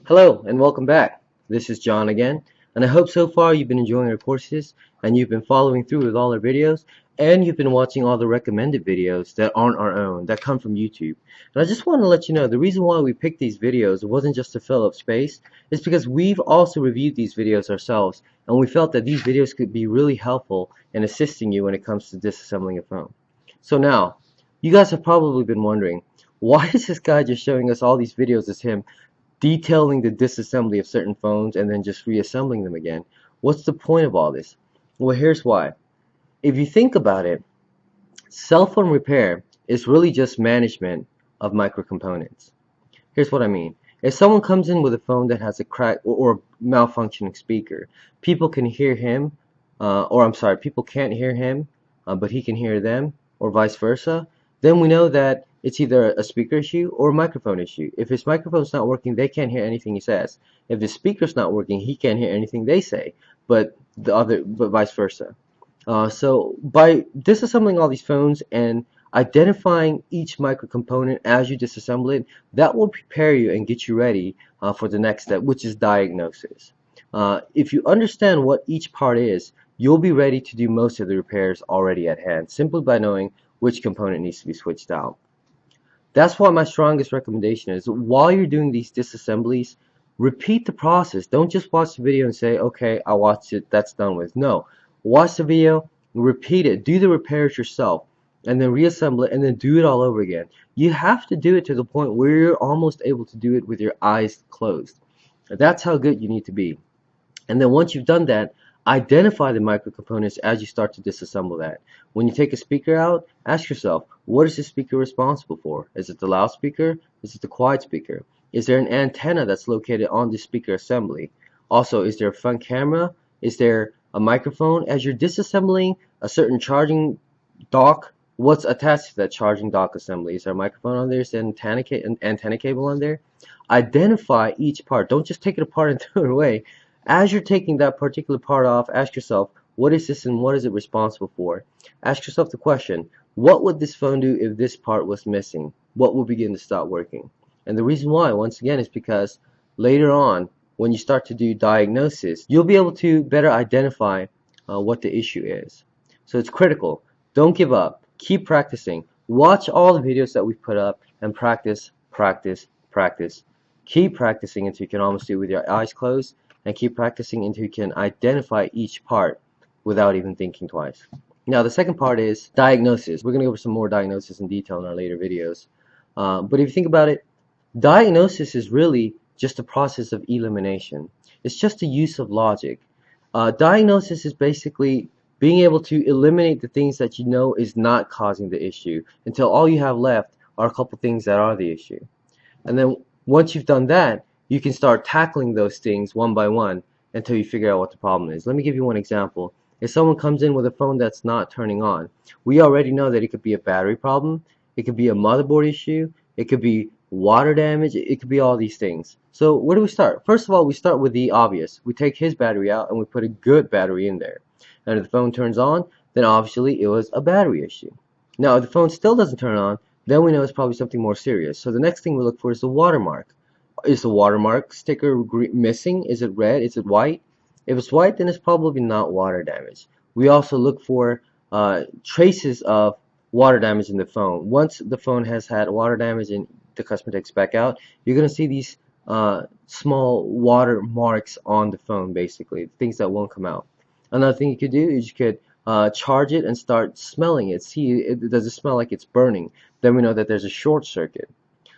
Hello and welcome back. This is John again, and I hope so far you've been enjoying our courses and you've been following through with all our videos and you've been watching all the recommended videos that aren't our own, that come from YouTube. And I just want to let you know the reason why we picked these videos wasn't just to fill up space, it's because we've also reviewed these videos ourselves and we felt that these videos could be really helpful in assisting you when it comes to disassembling a phone. So now, you guys have probably been wondering, why is this guy just showing us all these videos as him detailing the disassembly of certain phones and then just reassembling them again? What's the point of all this? Well, here's why. If you think about it, cell phone repair is really just management of microcomponents. Here's what I mean. If someone comes in with a phone that has a crack or malfunctioning speaker, people can hear him, people can't hear him, but he can hear them, or vice versa, then we know that it's either a speaker issue or a microphone issue. If his microphone's not working, they can't hear anything he says. If the speaker's not working, he can't hear anything they say, but vice versa. So by disassembling all these phones and identifying each microcomponent as you disassemble it, that will prepare you and get you ready for the next step, which is diagnosis. If you understand what each part is, you'll be ready to do most of the repairs already at hand, simply by knowing which component needs to be switched out. That's why my strongest recommendation is, while you're doing these disassemblies, repeat the process. Don't just watch the video and say, okay, I watched it, that's done with. No, watch the video, repeat it, do the repairs yourself, and then reassemble it, and then do it all over again. You have to do it to the point where you're almost able to do it with your eyes closed. That's how good you need to be. And then once you've done that, identify the microcomponents as you start to disassemble that. When you take a speaker out, ask yourself, what is the speaker responsible for? Is it the loudspeaker? Is it the quiet speaker? Is there an antenna that's located on the speaker assembly? Also, is there a front camera? Is there a microphone? As you're disassembling a certain charging dock, what's attached to that charging dock assembly? Is there a microphone on there? Is there an antenna cable on there? Identify each part. Don't just take it apart and throw it away. As you're taking that particular part off, ask yourself, what is this and what is it responsible for? Ask yourself the question, what would this phone do if this part was missing? What will begin to stop working? And the reason why, once again, is because later on, when you start to do diagnosis, you'll be able to better identify what the issue is. So it's critical. Don't give up. Keep practicing. Watch all the videos that we've put up and practice, practice, practice. Keep practicing until you can almost do it with your eyes closed, and keep practicing until you can identify each part without even thinking twice. Now, the second part is diagnosis. We're going to go over some more diagnosis in detail in our later videos. But if you think about it, diagnosis is really just a process of elimination. It's just the use of logic. Diagnosis is basically being able to eliminate the things that you know is not causing the issue until all you have left are a couple things that are the issue. And then once you've done that, you can start tackling those things one by one until you figure out what the problem is. Let me give you one example. If someone comes in with a phone that's not turning on, we already know that it could be a battery problem, it could be a motherboard issue, it could be water damage, it could be all these things. So where do we start? First of all, we start with the obvious. We take his battery out and we put a good battery in there. And if the phone turns on, then obviously it was a battery issue. Now, if the phone still doesn't turn on, then we know it's probably something more serious. So the next thing we look for is the watermark. Is the watermark sticker missing? Is it red? Is it white? If it's white, then it's probably not water damage. We also look for traces of water damage in the phone. Once the phone has had water damage and the customer takes back out, you're going to see these small water marks on the phone, basically, things that won't come out. Another thing you could do is you could charge it and start smelling it. See, does it smell like it's burning? Then we know that there's a short circuit.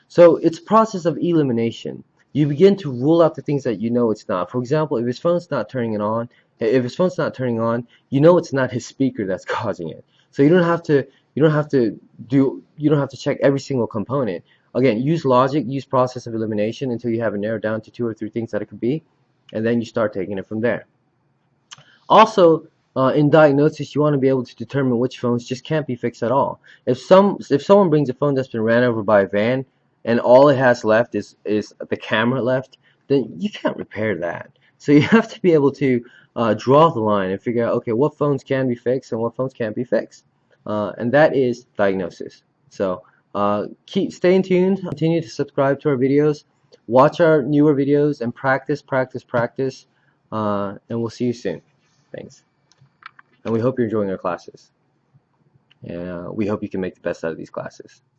So it's a process of elimination. You begin to rule out the things that you know it's not. For example, if his phone's not turning on, you know it's not his speaker that's causing it. So you don't have to check every single component. Again, use logic, use process of elimination until you have it narrowed down to 2 or 3 things that it could be, and then you start taking it from there. Also, in diagnosis, you want to be able to determine which phones just can't be fixed at all. If someone brings a phone that's been ran over by a van and all it has left is the camera left, then you can't repair that. So you have to be able to draw the line and figure out, okay, what phones can be fixed and what phones can't be fixed. And that is diagnosis. So stay tuned, continue to subscribe to our videos. watch our newer videos and practice, and we'll see you soon. Thanks. And we hope you're enjoying our classes. And we hope you can make the best out of these classes.